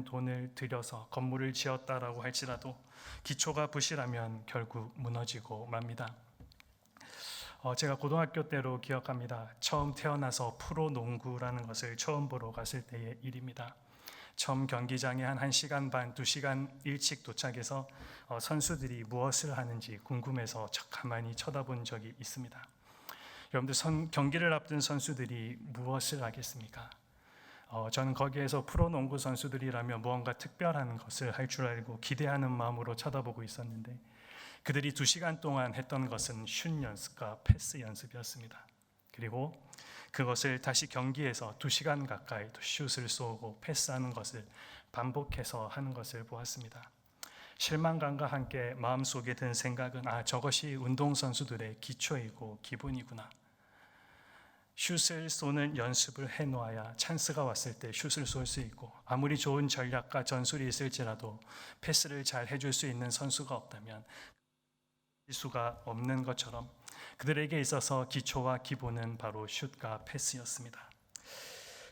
돈을 들여서 건물을 지었다라고 할지라도 기초가 부실하면 결국 무너지고 맙니다. 제가 고등학교 때로 기억합니다. 처음 태어나서 프로농구라는 것을 처음 보러 갔을 때의 일입니다. 처음 경기장에 한 1시간 반, 2시간 일찍 도착해서 선수들이 무엇을 하는지 궁금해서 가만히 쳐다본 적이 있습니다. 여러분들, 경기를 앞둔 선수들이 무엇을 하겠습니까? 저는 거기에서 프로농구 선수들이라면 무언가 특별한 것을 할 줄 알고 기대하는 마음으로 쳐다보고 있었는데, 그들이 2시간 동안 했던 것은 슛 연습과 패스 연습이었습니다. 그리고 그것을 다시 경기에서 2시간 가까이 또 슛을 쏘고 패스하는 것을 반복해서 하는 것을 보았습니다. 실망감과 함께 마음속에 든 생각은 저것이 운동선수들의 기초이고 기본이구나. 슛을 쏘는 연습을 해놓아야 찬스가 왔을 때 슛을 쏠 수 있고, 아무리 좋은 전략과 전술이 있을지라도 패스를 잘 해줄 수 있는 선수가 없다면 수가 없는 것처럼 그들에게 있어서 기초와 기본은 바로 슛과 패스였습니다.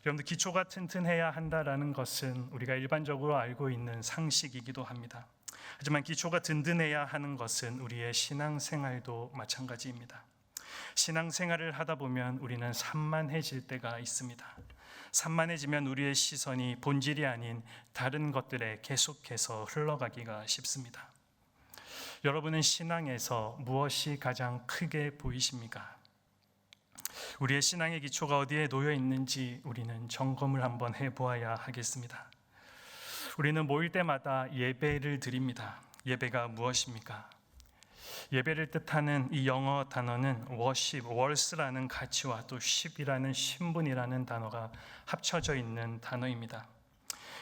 여러분들, 기초가 튼튼해야 한다라는 것은 우리가 일반적으로 알고 있는 상식이기도 합니다. 하지만 기초가 든든해야 하는 것은 우리의 신앙생활도 마찬가지입니다. 신앙생활을 하다 보면 우리는 산만해질 때가 있습니다. 산만해지면 우리의 시선이 본질이 아닌 다른 것들에 계속해서 흘러가기가 쉽습니다. 여러분은 신앙에서 무엇이 가장 크게 보이십니까? 우리의 신앙의 기초가 어디에 놓여 있는지 우리는 점검을 한번 해보아야 하겠습니다. 우리는 모일 때마다 예배를 드립니다. 예배가 무엇입니까? 예배를 뜻하는 이 영어 단어는 worship, worsh라는 가치와 또 ship이라는 신분이라는 단어가 합쳐져 있는 단어입니다.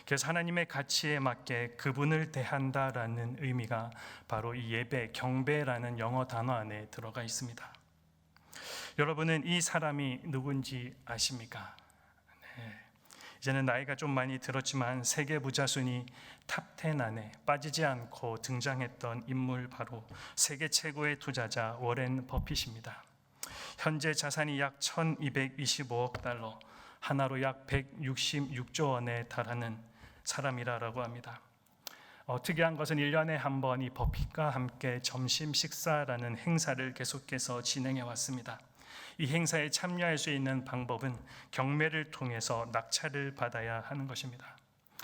그래서 하나님의 가치에 맞게 그분을 대한다라는 의미가 바로 이 예배, 경배라는 영어 단어 안에 들어가 있습니다. 여러분은 이 사람이 누군지 아십니까? 네. 이제는 나이가 좀 많이 들었지만 세계 부자 순위 탑10 안에 빠지지 않고 등장했던 인물, 바로 세계 최고의 투자자 워렌 버핏입니다. 현재 자산이 약 1225억 달러, 하나로 약 166조 원에 달하는 사람이라고 합니다. 특이한 것은 1년에 한 번 이 버핏과 함께 점심 식사라는 행사를 계속해서 진행해 왔습니다. 이 행사에 참여할 수 있는 방법은 경매를 통해서 낙찰을 받아야 하는 것입니다.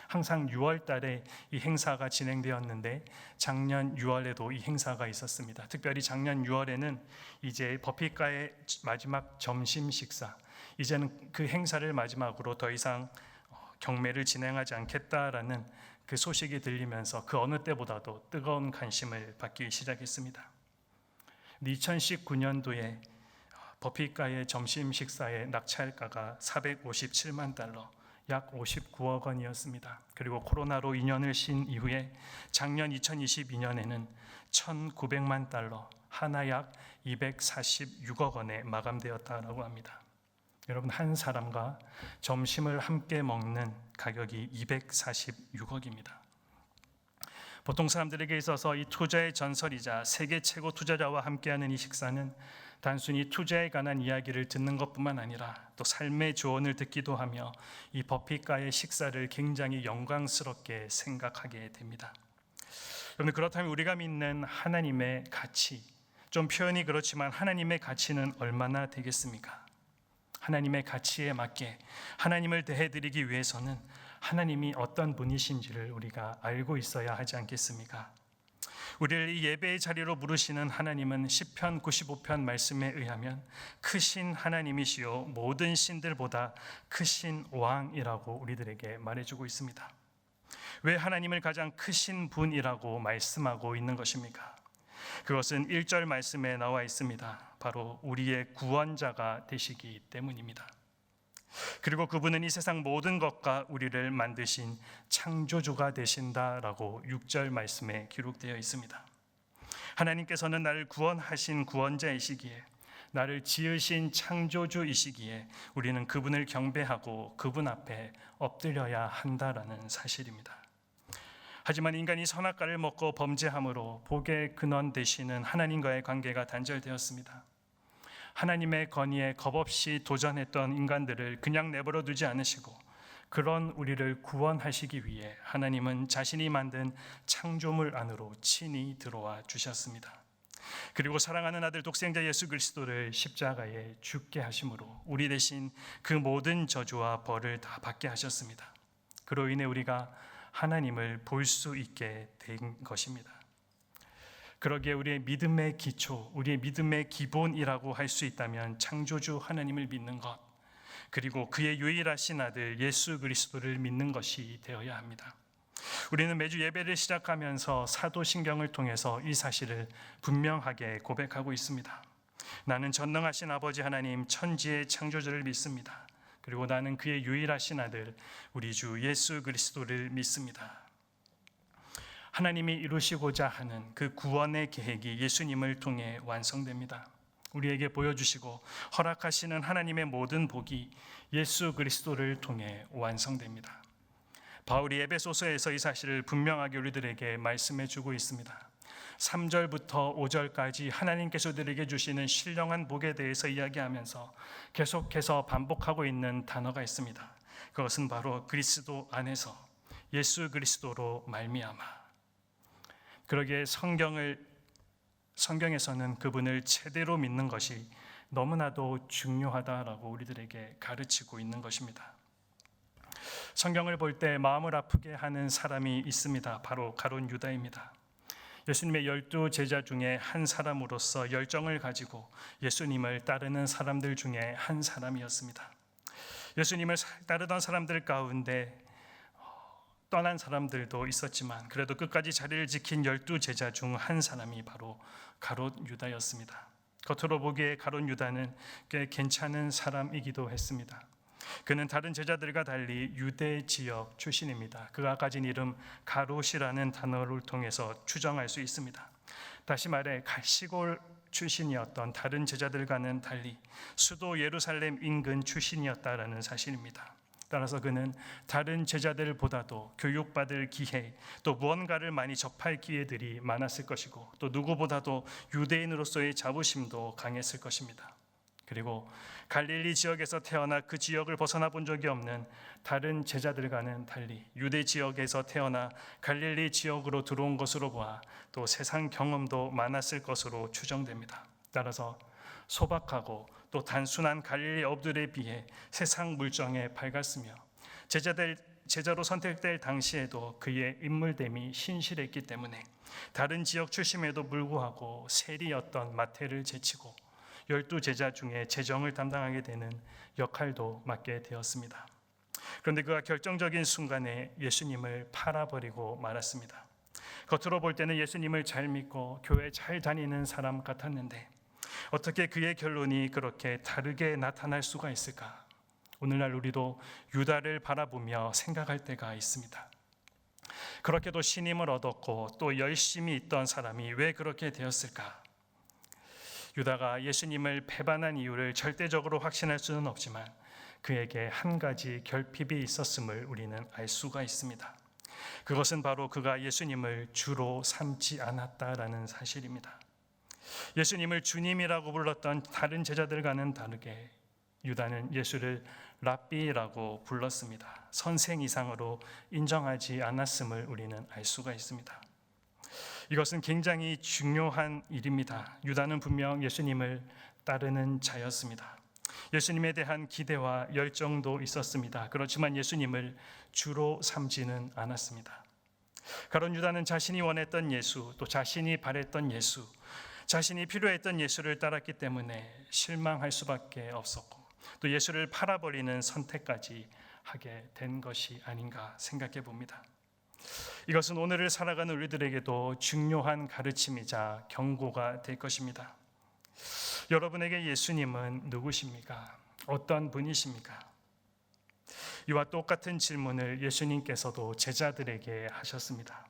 항상 6월 달에 이 행사가 진행되었는데 작년 6월에도 이 행사가 있었습니다. 특별히 작년 6월에는 이제 버핏과의 마지막 점심 식사, 이제는 그 행사를 마지막으로 더 이상 경매를 진행하지 않겠다라는 그 소식이 들리면서 그 어느 때보다도 뜨거운 관심을 받기 시작했습니다. 2019년도에 버핏과의 점심 식사의 낙찰가가 457만 달러, 약 59억 원이었습니다. 그리고 코로나로 2년을 쉰 이후에 작년 2022년에는 1,900만 달러, 하나 약 246억 원에 마감되었다고 합니다. 여러분, 한 사람과 점심을 함께 먹는 가격이 246억입니다. 보통 사람들에게 있어서 이 투자의 전설이자 세계 최고 투자자와 함께하는 이 식사는 단순히 투자에 관한 이야기를 듣는 것뿐만 아니라 또 삶의 조언을 듣기도 하며 이 버핏과의 식사를 굉장히 영광스럽게 생각하게 됩니다. 여러분, 그렇다면 우리가 믿는 하나님의 가치, 좀 표현이 그렇지만 하나님의 가치는 얼마나 되겠습니까? 하나님의 가치에 맞게 하나님을 대해드리기 위해서는 하나님이 어떤 분이신지를 우리가 알고 있어야 하지 않겠습니까? 우리를 이 예배의 자리로 부르시는 하나님은 시편 95편 말씀에 의하면 크신 하나님이시요 모든 신들보다 크신 왕이라고 우리들에게 말해주고 있습니다. 왜 하나님을 가장 크신 분이라고 말씀하고 있는 것입니까? 그것은 1절 말씀에 나와 있습니다. 바로 우리의 구원자가 되시기 때문입니다. 그리고 그분은 이 세상 모든 것과 우리를 만드신 창조주가 되신다라고 6절 말씀에 기록되어 있습니다. 하나님께서는 나를 구원하신 구원자이시기에, 나를 지으신 창조주이시기에 우리는 그분을 경배하고 그분 앞에 엎드려야 한다라는 사실입니다. 하지만 인간이 선악과를 먹고 범죄함으로 복의 근원 되시는 하나님과의 관계가 단절되었습니다. 하나님의 건의에 겁없이 도전했던 인간들을 그냥 내버려 두지 않으시고 그런 우리를 구원하시기 위해 하나님은 자신이 만든 창조물 안으로 친히 들어와 주셨습니다. 그리고 사랑하는 아들 독생자 예수 그리스도를 십자가에 죽게 하심으로 우리 대신 그 모든 저주와 벌을 다 받게 하셨습니다. 그로 인해 우리가 하나님을 볼 수 있게 된 것입니다. 그러기에 우리의 믿음의 기초, 우리의 믿음의 기본이라고 할 수 있다면 창조주 하나님을 믿는 것, 그리고 그의 유일하신 아들 예수 그리스도를 믿는 것이 되어야 합니다. 우리는 매주 예배를 시작하면서 사도신경을 통해서 이 사실을 분명하게 고백하고 있습니다. 나는 전능하신 아버지 하나님 천지의 창조주를 믿습니다. 그리고 나는 그의 유일하신 아들 우리 주 예수 그리스도를 믿습니다. 하나님이 이루시고자 하는 그 구원의 계획이 예수님을 통해 완성됩니다. 우리에게 보여주시고 허락하시는 하나님의 모든 복이 예수 그리스도를 통해 완성됩니다. 바울이 에베소서에서 이 사실을 분명하게 우리들에게 말씀해 주고 있습니다. 3절부터 5절까지 하나님께서 우리에게 주시는 신령한 복에 대해서 이야기하면서 계속해서 반복하고 있는 단어가 있습니다. 그것은 바로 그리스도 안에서 예수 그리스도로 말미암아. 그러기에 성경에서는 그분을 제대로 믿는 것이 너무나도 중요하다라고 우리들에게 가르치고 있는 것입니다. 성경을 볼 때 마음을 아프게 하는 사람이 있습니다. 바로 가룟 유다입니다. 예수님의 12 제자 중에 한 사람으로서 열정을 가지고 예수님을 따르는 사람들 중에 한 사람이었습니다. 예수님을 따르던 사람들 가운데 떠난 사람들도 있었지만 그래도 끝까지 자리를 지킨 12 제자 중 한 사람이 바로 가룟 유다였습니다. 겉으로 보기에 가룟 유다는 꽤 괜찮은 사람이기도 했습니다. 그는 다른 제자들과 달리 유대 지역 출신입니다. 그가 가진 이름 가롯이라는 단어를 통해서 추정할 수 있습니다. 다시 말해 시골 출신이었던 다른 제자들과는 달리 수도 예루살렘 인근 출신이었다라는 사실입니다. 따라서 그는 다른 제자들보다도 교육받을 기회, 또 무언가를 많이 접할 기회들이 많았을 것이고 또 누구보다도 유대인으로서의 자부심도 강했을 것입니다. 그리고 갈릴리 지역에서 태어나 그 지역을 벗어나 본 적이 없는 다른 제자들과는 달리 유대 지역에서 태어나 갈릴리 지역으로 들어온 것으로 보아 또 세상 경험도 많았을 것으로 추정됩니다. 따라서 소박하고 또 단순한 갈릴리 어부들에 비해 세상 물정에 밝았으며 제자로 선택될 당시에도 그의 인물됨이 신실했기 때문에 다른 지역 출신에도 불구하고 세리였던 마태를 제치고 12 제자 중에 재정을 담당하게 되는 역할도 맡게 되었습니다. 그런데 그가 결정적인 순간에 예수님을 팔아버리고 말았습니다. 겉으로 볼 때는 예수님을 잘 믿고 교회 잘 다니는 사람 같았는데 어떻게 그의 결론이 그렇게 다르게 나타날 수가 있을까? 오늘날 우리도 유다를 바라보며 생각할 때가 있습니다. 그렇게도 신임을 얻었고 또 열심히 있던 사람이 왜 그렇게 되었을까? 유다가 예수님을 배반한 이유를 절대적으로 확신할 수는 없지만 그에게 한 가지 결핍이 있었음을 우리는 알 수가 있습니다. 그것은 바로 그가 예수님을 주로 삼지 않았다라는 사실입니다. 예수님을 주님이라고 불렀던 다른 제자들과는 다르게 유다는 예수를 랍비라고 불렀습니다. 선생 이상으로 인정하지 않았음을 우리는 알 수가 있습니다. 이것은 굉장히 중요한 일입니다. 유다는 분명 예수님을 따르는 자였습니다. 예수님에 대한 기대와 열정도 있었습니다. 그렇지만 예수님을 주로 삼지는 않았습니다. 가룟 유다는 자신이 원했던 예수, 또 자신이 바랬던 예수, 자신이 필요했던 예수를 따랐기 때문에 실망할 수밖에 없었고 또 예수를 팔아버리는 선택까지 하게 된 것이 아닌가 생각해 봅니다. 이것은 오늘을 살아가는 우리들에게도 중요한 가르침이자 경고가 될 것입니다. 여러분에게 예수님은 누구십니까? 어떤 분이십니까? 이와 똑같은 질문을 예수님께서도 제자들에게 하셨습니다.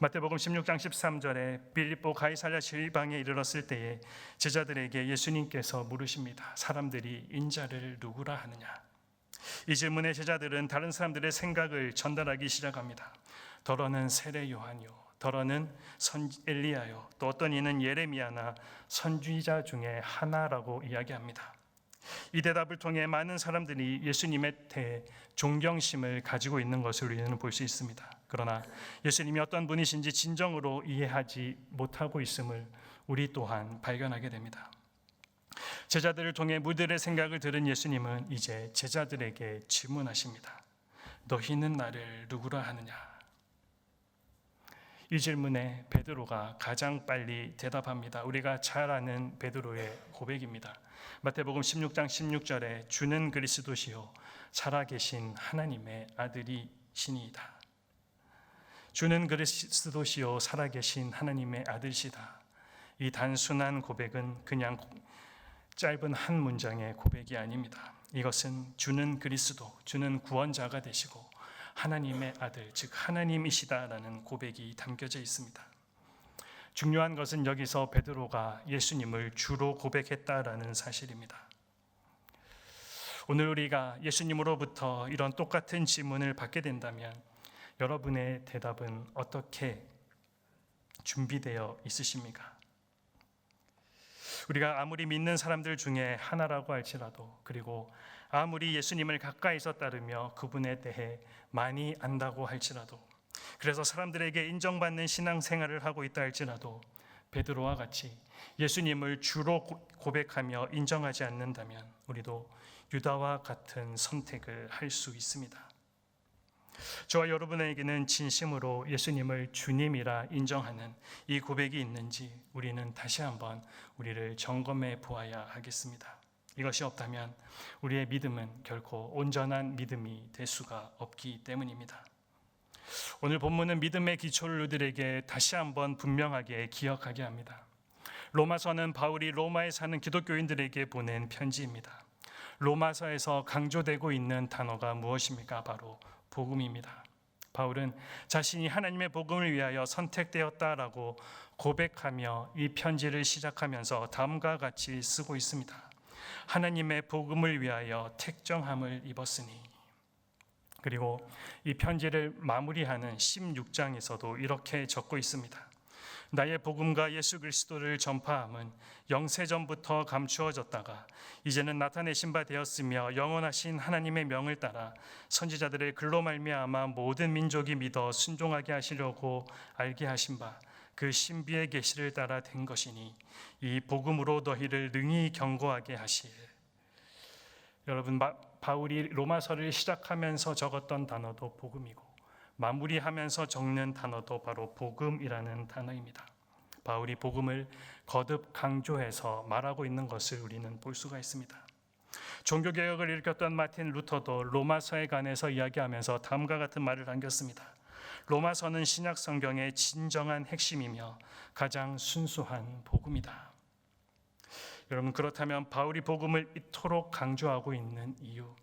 마태복음 16장 13절에 빌립보 가이사랴 지방에 이르렀을 때에 제자들에게 예수님께서 물으십니다. 사람들이 인자를 누구라 하느냐? 이 질문에 제자들은 다른 사람들의 생각을 전달하기 시작합니다. 더러는 세례 요한이요, 더러는 엘리야요, 또 어떤 이는 예레미야나 선지자 중에 하나라고 이야기합니다. 이 대답을 통해 많은 사람들이 예수님에 대해 존경심을 가지고 있는 것을 우리는 볼 수 있습니다. 그러나 예수님이 어떤 분이신지 진정으로 이해하지 못하고 있음을 우리 또한 발견하게 됩니다. 제자들을 통해 무들의 생각을 들은 예수님은 이제 제자들에게 질문하십니다. 너희는 나를 누구라 하느냐? 이 질문에 베드로가 가장 빨리 대답합니다. 우리가 잘 아는 베드로의 고백입니다. 마태복음 16장 16절에 주는 그리스도시요 살아계신 하나님의 아들이시니이다. 주는 그리스도시요 살아계신 하나님의 아들이시다. 이 단순한 고백은 그냥 짧은 한 문장의 고백이 아닙니다. 이것은 주는 그리스도, 주는 구원자가 되시고 하나님의 아들, 즉 하나님이시다라는 고백이 담겨져 있습니다. 중요한 것은 여기서 베드로가 예수님을 주로 고백했다라는 사실입니다. 오늘 우리가 예수님으로부터 이런 똑같은 질문을 받게 된다면 여러분의 대답은 어떻게 준비되어 있으십니까? 우리가 아무리 믿는 사람들 중에 하나라고 할지라도, 그리고 아무리 예수님을 가까이서 따르며 그분에 대해 많이 안다고 할지라도, 그래서 사람들에게 인정받는 신앙생활을 하고 있다 할지라도 베드로와 같이 예수님을 주로 고백하며 인정하지 않는다면 우리도 유다와 같은 선택을 할 수 있습니다. 저와 여러분에게는 진심으로 예수님을 주님이라 인정하는 이 고백이 있는지 우리는 다시 한번 우리를 점검해 보아야 하겠습니다. 이것이 없다면 우리의 믿음은 결코 온전한 믿음이 될 수가 없기 때문입니다. 오늘 본문은 믿음의 기초를 우리들에게 다시 한번 분명하게 기억하게 합니다. 로마서는 바울이 로마에 사는 기독교인들에게 보낸 편지입니다. 로마서에서 강조되고 있는 단어가 무엇입니까? 바로 복음입니다. 바울은 자신이 하나님의 복음을 위하여 선택되었다라고 고백하며 이 편지를 시작하면서 다음과 같이 쓰고 있습니다. 하나님의 복음을 위하여 택정함을 입었으니. 그리고 이 편지를 마무리하는 16장에서도 이렇게 적고 있습니다. 나의 복음과 예수 그리스도를 전파함은 영세전부터 감추어졌다가 이제는 나타내신 바 되었으며 영원하신 하나님의 명을 따라 선지자들의 글로 말미암아 모든 민족이 믿어 순종하게 하시려고 알게 하신 바 그 신비의 계시를 따라 된 것이니 이 복음으로 너희를 능히 경고하게 하실. 여러분, 바울이 로마서를 시작하면서 적었던 단어도 복음이고 마무리하면서 적는 단어도 바로 복음이라는 단어입니다. 바울이 복음을 거듭 강조해서 말하고 있는 것을 우리는 볼 수가 있습니다. 종교개혁을 일으켰던 마틴 루터도 로마서에 관해서 이야기하면서 다음과 같은 말을 남겼습니다. 로마서는 신약 성경의 진정한 핵심이며 가장 순수한 복음이다. 여러분, 그렇다면 바울이 복음을 이토록 강조하고 있는 이유,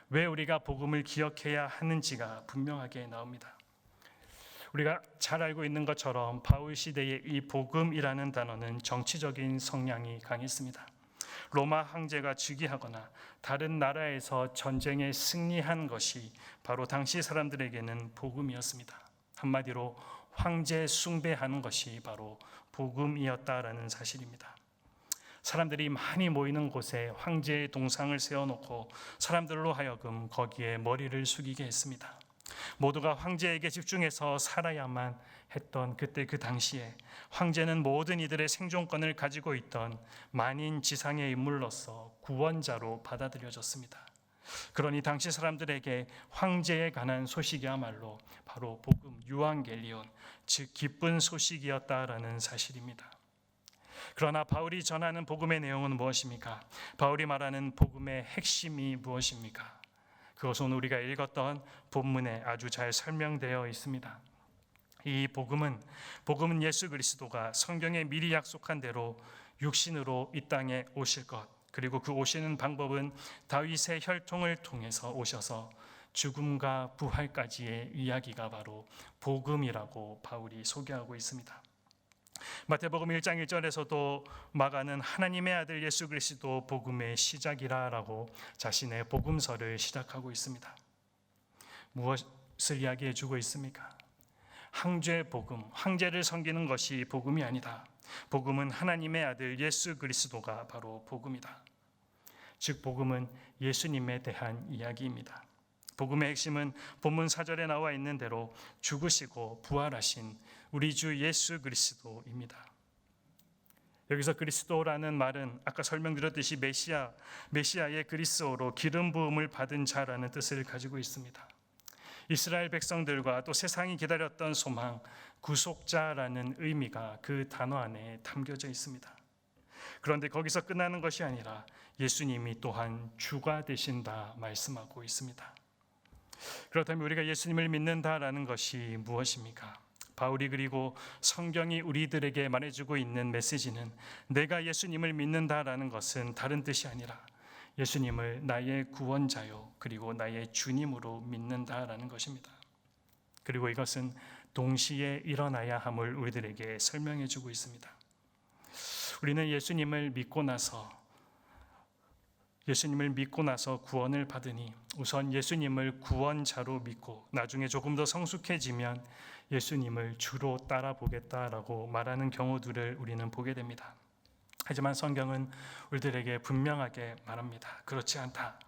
왜 우리가 복음을 기억해야 하는지가 분명하게 나옵니다. 우리가 잘 알고 있는 것처럼 바울 시대의 이 복음이라는 단어는 정치적인 성향이 강했습니다. 로마 황제가 즉위하거나 다른 나라에서 전쟁에 승리한 것이 바로 당시 사람들에게는 복음이었습니다. 한마디로 황제 숭배하는 것이 바로 복음이었다라는 사실입니다. 사람들이 많이 모이는 곳에 황제의 동상을 세워놓고 사람들로 하여금 거기에 머리를 숙이게 했습니다. 모두가 황제에게 집중해서 살아야만 했던 그때 그 당시에 황제는 모든 이들의 생존권을 가지고 있던 만인 지상의 인물로서 구원자로 받아들여졌습니다. 그러니 당시 사람들에게 황제에 관한 소식이야말로 바로 복음, 유앙겔리온, 즉 기쁜 소식이었다라는 사실입니다. 그러나 바울이 전하는 복음의 내용은 무엇입니까? 바울이 말하는 복음의 핵심이 무엇입니까? 그것은 우리가 읽었던 본문에 아주 잘 설명되어 있습니다. 이 복음은 예수 그리스도가 성경에 미리 약속한 대로 육신으로 이 땅에 오실 것, 그리고 그 오시는 방법은 다윗의 혈통을 통해서 오셔서 죽음과 부활까지의 이야기가 바로 복음이라고 바울이 소개하고 있습니다. 마태복음 1장 1절에서도 마가는 하나님의 아들 예수 그리스도 복음의 시작이라라고 자신의 복음서를 시작하고 있습니다. 무엇을 이야기해 주고 있습니까? 황제 복음, 황제를 섬기는 것이 복음이 아니다. 복음은 하나님의 아들 예수 그리스도가 바로 복음이다. 즉 복음은 예수님에 대한 이야기입니다. 복음의 핵심은 본문 4절에 나와 있는 대로 죽으시고 부활하신 우리 주 예수 그리스도입니다. 여기서 그리스도라는 말은 아까 설명드렸듯이 메시아의 그리스어로 기름 부음을 받은 자라는 뜻을 가지고 있습니다. 이스라엘 백성들과 또 세상이 기다렸던 소망, 구속자라는 의미가 그 단어 안에 담겨져 있습니다. 그런데 거기서 끝나는 것이 아니라 예수님이 또한 주가 되신다 말씀하고 있습니다. 그렇다면 우리가 예수님을 믿는다라는 것이 무엇입니까? 바울이 그리고 성경이 우리들에게 말해주고 있는 메시지는 내가 예수님을 믿는다라는 것은 다른 뜻이 아니라 예수님을 나의 구원자요 그리고 나의 주님으로 믿는다라는 것입니다. 그리고 이것은 동시에 일어나야 함을 우리들에게 설명해주고 있습니다. 우리는 예수님을 믿고 나서 구원을 받으니 우선 예수님을 구원자로 믿고 나중에 조금 더 성숙해지면 예수님을 주로 따라보겠다라고 말하는 경우들을 우리는 보게 됩니다. 하지만 성경은 우리들에게 분명하게 말합니다. 그렇지 않다.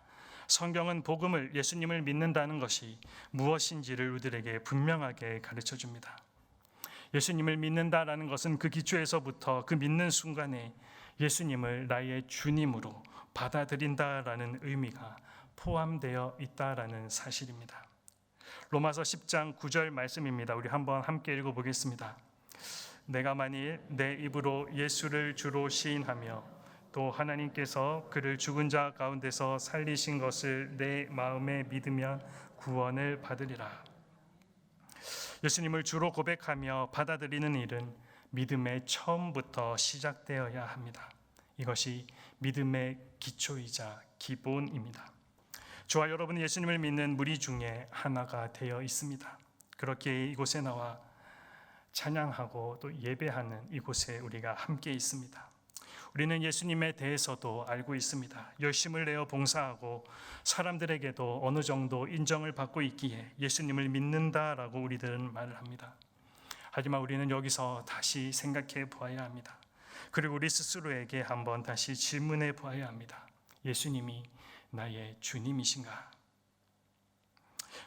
성경은 복음을, 예수님을 믿는다는 것이 무엇인지를 우리들에게 분명하게 가르쳐 줍니다. 예수님을 믿는다라는 것은 그 기초에서부터 그 믿는 순간에 예수님을 나의 주님으로 받아들인다라는 의미가 포함되어 있다라는 사실입니다. 로마서 10장 9절 말씀입니다. 우리 한번 함께 읽어보겠습니다. 내가 만일 내 입으로 예수를 주로 시인하며 또 하나님께서 그를 죽은 자 가운데서 살리신 것을 내 마음에 믿으면 구원을 받으리라. 예수님을 주로 고백하며 받아들이는 일은 믿음의 처음부터 시작되어야 합니다. 이것이 믿음의 기초이자 기본입니다. 저와 여러분은 예수님을 믿는 무리 중에 하나가 되어 있습니다. 그렇게 이곳에 나와 찬양하고 또 예배하는 이곳에 우리가 함께 있습니다. 우리는 예수님에 대해서도 알고 있습니다. 열심을 내어 봉사하고 사람들에게도 어느 정도 인정을 받고 있기에 예수님을 믿는다라고 우리들은 말을 합니다. 하지만 우리는 여기서 다시 생각해 보아야 합니다. 그리고 우리 스스로에게 한번 다시 질문해 보아야 합니다. 예수님이 나의 주님이신가?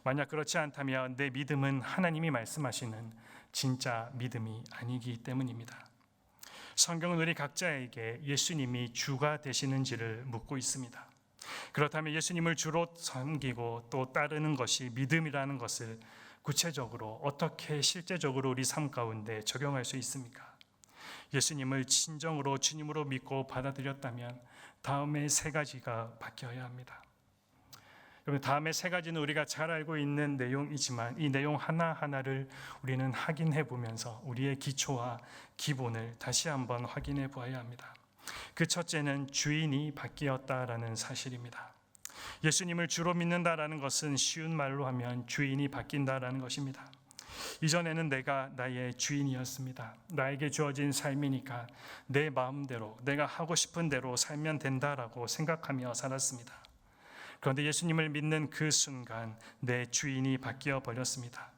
만약 그렇지 않다면 내 믿음은 하나님이 말씀하시는 진짜 믿음이 아니기 때문입니다. 성경은 우리 각자에게 예수님이 주가 되시는지를 묻고 있습니다. 그렇다면 예수님을 주로 섬기고 또 따르는 것이 믿음이라는 것을 구체적으로 어떻게 실제적으로 우리 삶 가운데 적용할 수 있습니까? 예수님을 진정으로 주님으로 믿고 받아들였다면 다음에 세 가지가 바뀌어야 합니다. 여러분, 다음에 세 가지는 우리가 잘 알고 있는 내용이지만 이 내용 하나하나를 우리는 확인해 보면서 우리의 기초와 기본을 다시 한번 확인해 보아야 합니다. 그 첫째는 주인이 바뀌었다라는 사실입니다. 예수님을 주로 믿는다라는 것은 쉬운 말로 하면 주인이 바뀐다라는 것입니다. 이전에는 내가 나의 주인이었습니다. 나에게 주어진 삶이니까 내 마음대로 내가 하고 싶은 대로 살면 된다라고 생각하며 살았습니다. 그런데 예수님을 믿는 그 순간 내 주인이 바뀌어 버렸습니다.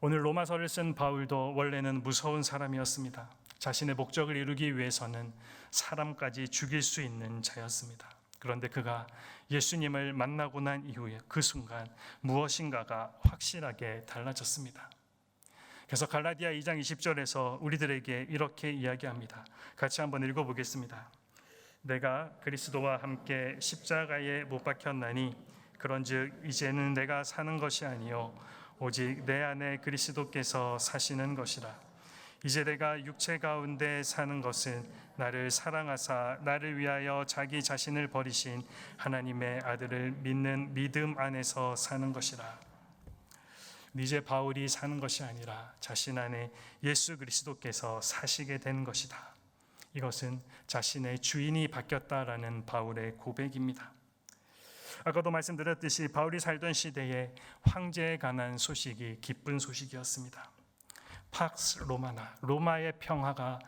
오늘 로마서를 쓴 바울도 원래는 무서운 사람이었습니다. 자신의 목적을 이루기 위해서는 사람까지 죽일 수 있는 자였습니다. 그런데 그가 예수님을 만나고 난 이후에 그 순간 무엇인가가 확실하게 달라졌습니다. 그래서 갈라디아 2장 20절에서 우리들에게 이렇게 이야기합니다. 같이 한번 읽어보겠습니다. 내가 그리스도와 함께 십자가에 못 박혔나니 그런즉 이제는 내가 사는 것이 아니요 오직 내 안에 그리스도께서 사시는 것이라. 이제 내가 육체 가운데 사는 것은 나를 사랑하사 나를 위하여 자기 자신을 버리신 하나님의 아들을 믿는 믿음 안에서 사는 것이라. 이제 바울이 사는 것이 아니라 자신 안에 예수 그리스도께서 사시게 된 것이다. 이것은 자신의 주인이 바뀌었다라는 바울의 고백입니다. 아까도 말씀드렸듯이 바울이 살던 시대에 황제에 관한 소식이 기쁜 소식이었습니다. 팍스 로마나, 로마의 평화가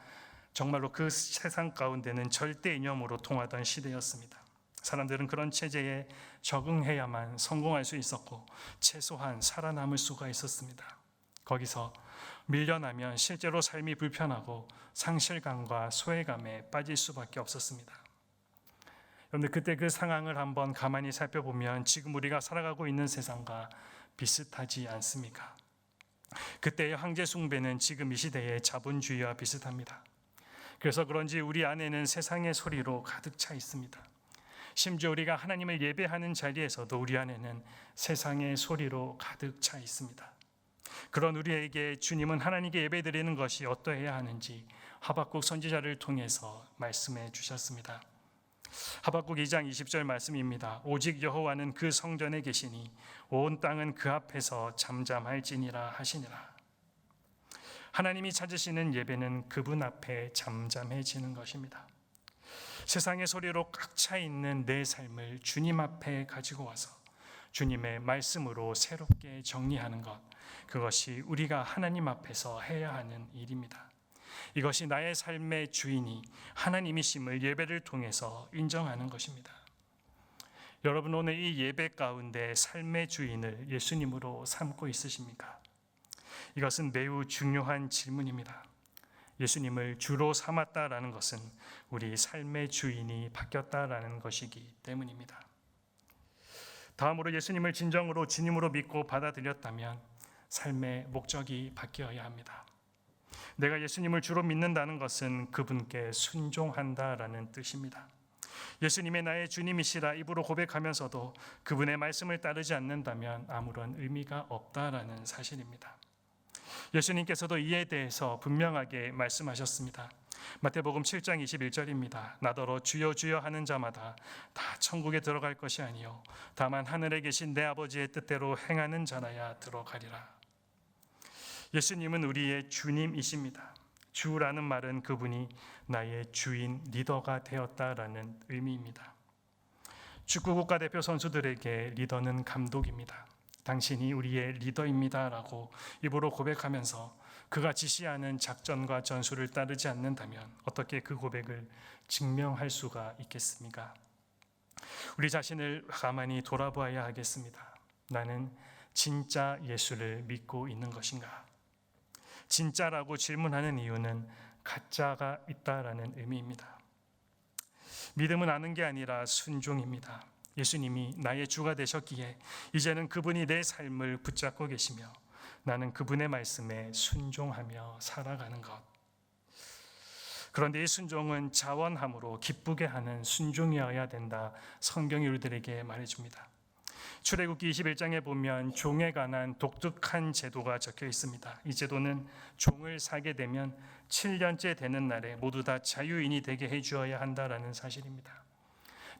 정말로 그 세상 가운데는 절대 이념으로 통하던 시대였습니다. 사람들은 그런 체제에 적응해야만 성공할 수 있었고 최소한 살아남을 수가 있었습니다. 거기서 밀려나면 실제로 삶이 불편하고 상실감과 소외감에 빠질 수밖에 없었습니다. 그런데 그때 그 상황을 한번 가만히 살펴보면 지금 우리가 살아가고 있는 세상과 비슷하지 않습니까? 그때의 황제 숭배는 지금 이 시대의 자본주의와 비슷합니다. 그래서 그런지 우리 안에는 세상의 소리로 가득 차 있습니다. 심지어 우리가 하나님을 예배하는 자리에서도 우리 안에는 세상의 소리로 가득 차 있습니다. 그런 우리에게 주님은 하나님께 예배드리는 것이 어떠해야 하는지 하박국 선지자를 통해서 말씀해 주셨습니다. 하박국 2장 20절 말씀입니다. 오직 여호와는 그 성전에 계시니 온 땅은 그 앞에서 잠잠할지니라 하시니라. 하나님이 찾으시는 예배는 그분 앞에 잠잠해지는 것입니다. 세상의 소리로 꽉 차 있는 내 삶을 주님 앞에 가지고 와서 주님의 말씀으로 새롭게 정리하는 것, 그것이 우리가 하나님 앞에서 해야 하는 일입니다. 이것이 나의 삶의 주인이 하나님이심을 예배를 통해서 인정하는 것입니다. 여러분, 오늘 이 예배 가운데 삶의 주인을 예수님으로 삼고 있으십니까? 이것은 매우 중요한 질문입니다. 예수님을 주로 삼았다라는 것은 우리 삶의 주인이 바뀌었다라는 것이기 때문입니다. 다음으로 예수님을 진정으로 주님으로 믿고 받아들였다면 삶의 목적이 바뀌어야 합니다. 내가 예수님을 주로 믿는다는 것은 그분께 순종한다라는 뜻입니다. 예수님의 나의 주님이시라 입으로 고백하면서도 그분의 말씀을 따르지 않는다면 아무런 의미가 없다라는 사실입니다. 예수님께서도 이에 대해서 분명하게 말씀하셨습니다. 마태복음 7장 21절입니다. 나더러 주여 주여 하는 자마다 다 천국에 들어갈 것이 아니요 다만 하늘에 계신 내 아버지의 뜻대로 행하는 자라야 들어가리라. 예수님은 우리의 주님이십니다. 주라는 말은 그분이 나의 주인, 리더가 되었다라는 의미입니다. 축구 국가대표 선수들에게 리더는 감독입니다. 당신이 우리의 리더입니다라고 입으로 고백하면서 그가 지시하는 작전과 전술을 따르지 않는다면 어떻게 그 고백을 증명할 수가 있겠습니까? 우리 자신을 가만히 돌아보아야 하겠습니다. 나는 진짜 예수를 믿고 있는 것인가? 진짜라고 질문하는 이유는 가짜가 있다라는 의미입니다. 믿음은 아는 게 아니라 순종입니다. 예수님이 나의 주가 되셨기에 이제는 그분이 내 삶을 붙잡고 계시며 나는 그분의 말씀에 순종하며 살아가는 것. 그런데 이 순종은 자원함으로 기쁘게 하는 순종이어야 된다. 성경이 우리들에게 말해줍니다. 출애굽기 21장에 보면 종에 관한 독특한 제도가 적혀 있습니다. 이 제도는 종을 사게 되면 7년째 되는 날에 모두 다 자유인이 되게 해주어야 한다라는 사실입니다.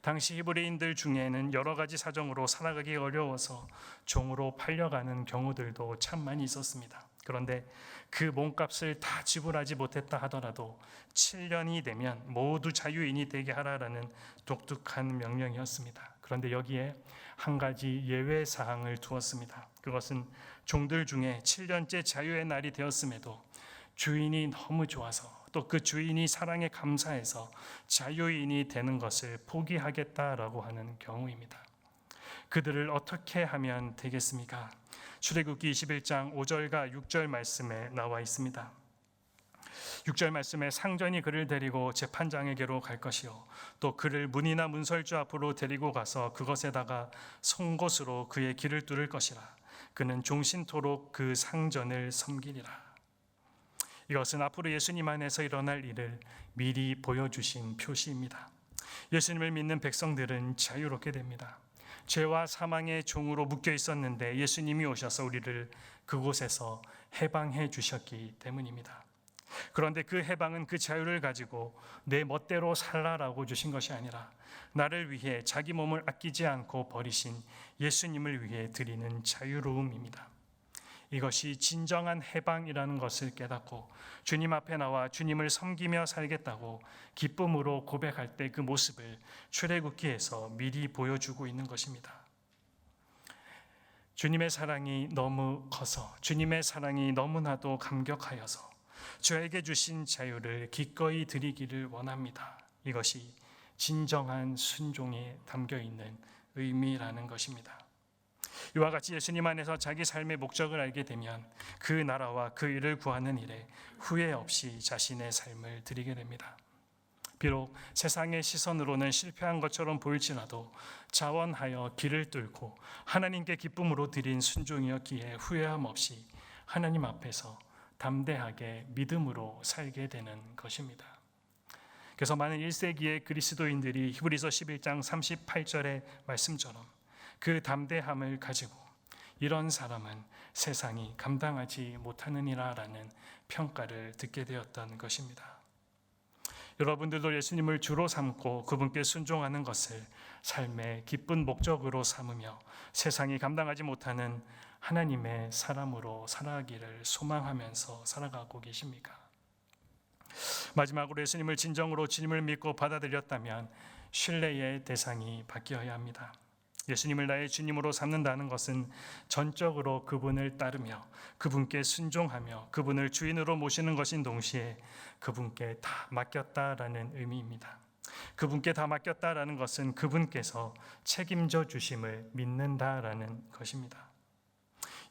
당시 히브리인들 중에는 여러 가지 사정으로 살아가기 어려워서 종으로 팔려가는 경우들도 참 많이 있었습니다. 그런데 그 몸값을 다 지불하지 못했다 하더라도 7년이 되면 모두 자유인이 되게 하라라는 독특한 명령이었습니다. 그런데 여기에 한 가지 예외 사항을 두었습니다. 그것은 종들 중에 7년째 자유의 날이 되었음에도 주인이 너무 좋아서 또 그 주인이 사랑에 감사해서 자유인이 되는 것을 포기하겠다라고 하는 경우입니다. 그들을 어떻게 하면 되겠습니까? 출애굽기 21장 5절과 6절 말씀에 나와 있습니다. 6절 말씀에 상전이 그를 데리고 재판장에게로 갈 것이요 또 그를 문이나 문설주 앞으로 데리고 가서 그것에다가 송곳으로 그의 길을 뚫을 것이라. 그는 종신토록 그 상전을 섬기리라. 이것은 앞으로 예수님 안에서 일어날 일을 미리 보여주신 표시입니다. 예수님을 믿는 백성들은 자유롭게 됩니다. 죄와 사망의 종으로 묶여 있었는데 예수님이 오셔서 우리를 그곳에서 해방해 주셨기 때문입니다. 그런데 그 해방은 그 자유를 가지고 내 멋대로 살라라고 주신 것이 아니라 나를 위해 자기 몸을 아끼지 않고 버리신 예수님을 위해 드리는 자유로움입니다. 이것이 진정한 해방이라는 것을 깨닫고 주님 앞에 나와 주님을 섬기며 살겠다고 기쁨으로 고백할 때 그 모습을 출애굽기에서 미리 보여주고 있는 것입니다. 주님의 사랑이 너무 커서 주님의 사랑이 너무나도 감격하여서 저에게 주신 자유를 기꺼이 드리기를 원합니다. 이것이 진정한 순종에 담겨있는 의미라는 것입니다. 이와 같이 예수님 안에서 자기 삶의 목적을 알게 되면 그 나라와 그 일을 구하는 일에 후회 없이 자신의 삶을 드리게 됩니다. 비록 세상의 시선으로는 실패한 것처럼 보일지라도 자원하여 길을 뚫고 하나님께 기쁨으로 드린 순종이었기에 후회함 없이 하나님 앞에서 담대하게 믿음으로 살게 되는 것입니다. 그래서 많은 1세기의 그리스도인들이 히브리서 11장 38절의 말씀처럼 그 담대함을 가지고 이런 사람은 세상이 감당하지 못하느니라라는 평가를 듣게 되었던 것입니다. 여러분들도 예수님을 주로 삼고 그분께 순종하는 것을 삶의 기쁜 목적으로 삼으며 세상이 감당하지 못하는 하나님의 사람으로 살아가기를 소망하면서 살아가고 계십니까? 마지막으로 예수님을 진정으로 주님을 믿고 받아들였다면 신뢰의 대상이 바뀌어야 합니다. 예수님을 나의 주님으로 삼는다는 것은 전적으로 그분을 따르며 그분께 순종하며 그분을 주인으로 모시는 것인 동시에 그분께 다 맡겼다라는 의미입니다. 그분께 다 맡겼다라는 것은 그분께서 책임져 주심을 믿는다라는 것입니다.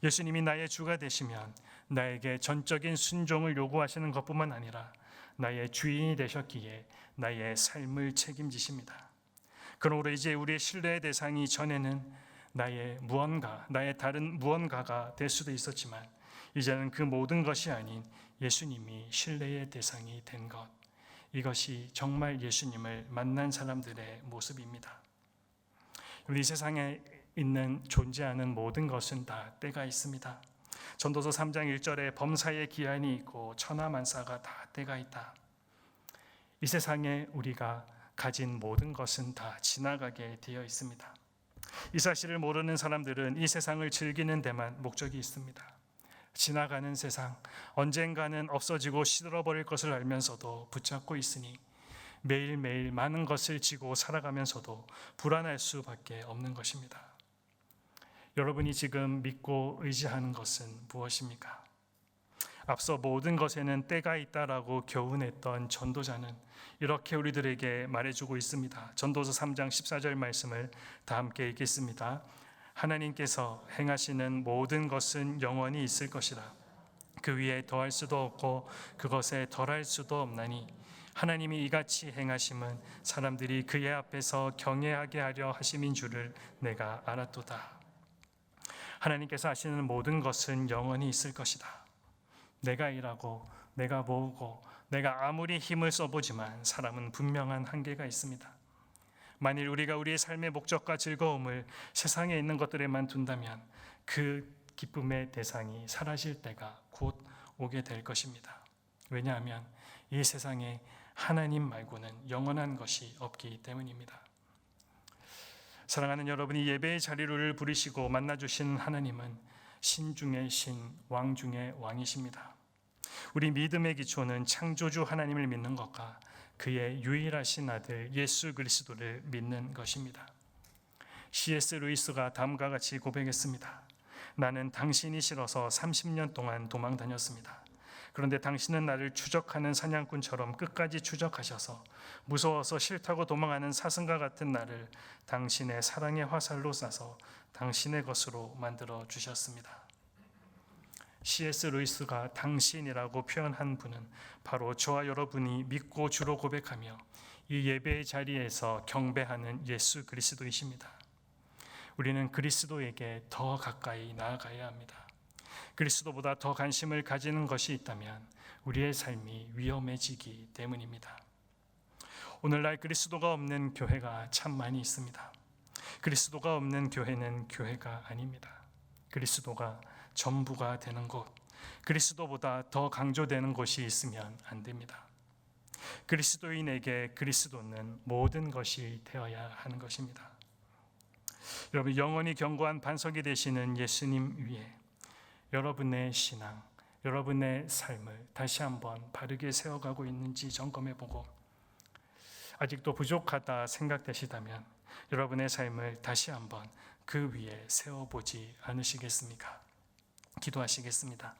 예수님이 나의 주가 되시면 나에게 전적인 순종을 요구하시는 것뿐만 아니라 나의 주인이 되셨기에 나의 삶을 책임지십니다. 그러므로 이제 우리의 신뢰의 대상이 전에는 나의 다른 무언가가 될 수도 있었지만 이제는 그 모든 것이 아닌 예수님이 신뢰의 대상이 된 것, 이것이 정말 예수님을 만난 사람들의 모습입니다. 우리 세상에 존재하는 모든 것은 다 때가 있습니다. 전도서 3장 1절에 범사의 기한이 있고 천하만사가 다 때가 있다. 이 세상에 우리가 가진 모든 것은 다 지나가게 되어 있습니다. 이 사실을 모르는 사람들은 이 세상을 즐기는 데만 목적이 있습니다. 지나가는 세상, 언젠가는 없어지고 시들어버릴 것을 알면서도 붙잡고 있으니 매일매일 많은 것을 지고 살아가면서도 불안할 수밖에 없는 것입니다. 여러분이 지금 믿고 의지하는 것은 무엇입니까? 앞서 모든 것에는 때가 있다라고 교훈했던 전도자는 이렇게 우리들에게 말해주고 있습니다. 전도서 3장 14절 말씀을 다 함께 읽겠습니다. 하나님께서 행하시는 모든 것은 영원히 있을 것이라. 그 위에 더할 수도 없고 그것에 덜할 수도 없나니 하나님이 이같이 행하심은 사람들이 그의 앞에서 경외하게 하려 하심인 줄을 내가 알았도다. 하나님께서 하시는 모든 것은 영원히 있을 것이다. 내가 일하고 내가 모으고 내가 아무리 힘을 써보지만 사람은 분명한 한계가 있습니다. 만일 우리가 우리의 삶의 목적과 즐거움을 세상에 있는 것들에만 둔다면 그 기쁨의 대상이 사라질 때가 곧 오게 될 것입니다. 왜냐하면 이 세상에 하나님 말고는 영원한 것이 없기 때문입니다. 사랑하는 여러분이 예배의 자리를 부르시고 만나주신 하나님은 신 중의 신, 왕 중의 왕이십니다. 우리 믿음의 기초는 창조주 하나님을 믿는 것과 그의 유일하신 아들 예수 그리스도를 믿는 것입니다. C.S. 루이스가 다음과 같이 고백했습니다. 나는 당신이 싫어서 30년 동안 도망 다녔습니다. 그런데 당신은 나를 추적하는 사냥꾼처럼 끝까지 추적하셔서 무서워서 싫다고 도망하는 사슴과 같은 나를 당신의 사랑의 화살로 쏴서 당신의 것으로 만들어 주셨습니다. C.S. 루이스가 당신이라고 표현한 분은 바로 저와 여러분이 믿고 주로 고백하며 이 예배의 자리에서 경배하는 예수 그리스도이십니다. 우리는 그리스도에게 더 가까이 나아가야 합니다. 그리스도보다 더 관심을 가지는 것이 있다면 우리의 삶이 위험해지기 때문입니다. 오늘날 그리스도가 없는 교회가 참 많이 있습니다. 그리스도가 없는 교회는 교회가 아닙니다. 그리스도가 전부가 되는 곳, 그리스도보다 더 강조되는 곳이 있으면 안 됩니다. 그리스도인에게 그리스도는 모든 것이 되어야 하는 것입니다. 여러분, 영원히 견고한 반석이 되시는 예수님 위에 여러분의 신앙, 여러분의 삶을 다시 한번 바르게 세워가고 있는지 점검해보고 아직도 부족하다 생각되시다면 여러분의 삶을 다시 한번 그 위에 세워보지 않으시겠습니까? 기도하시겠습니다.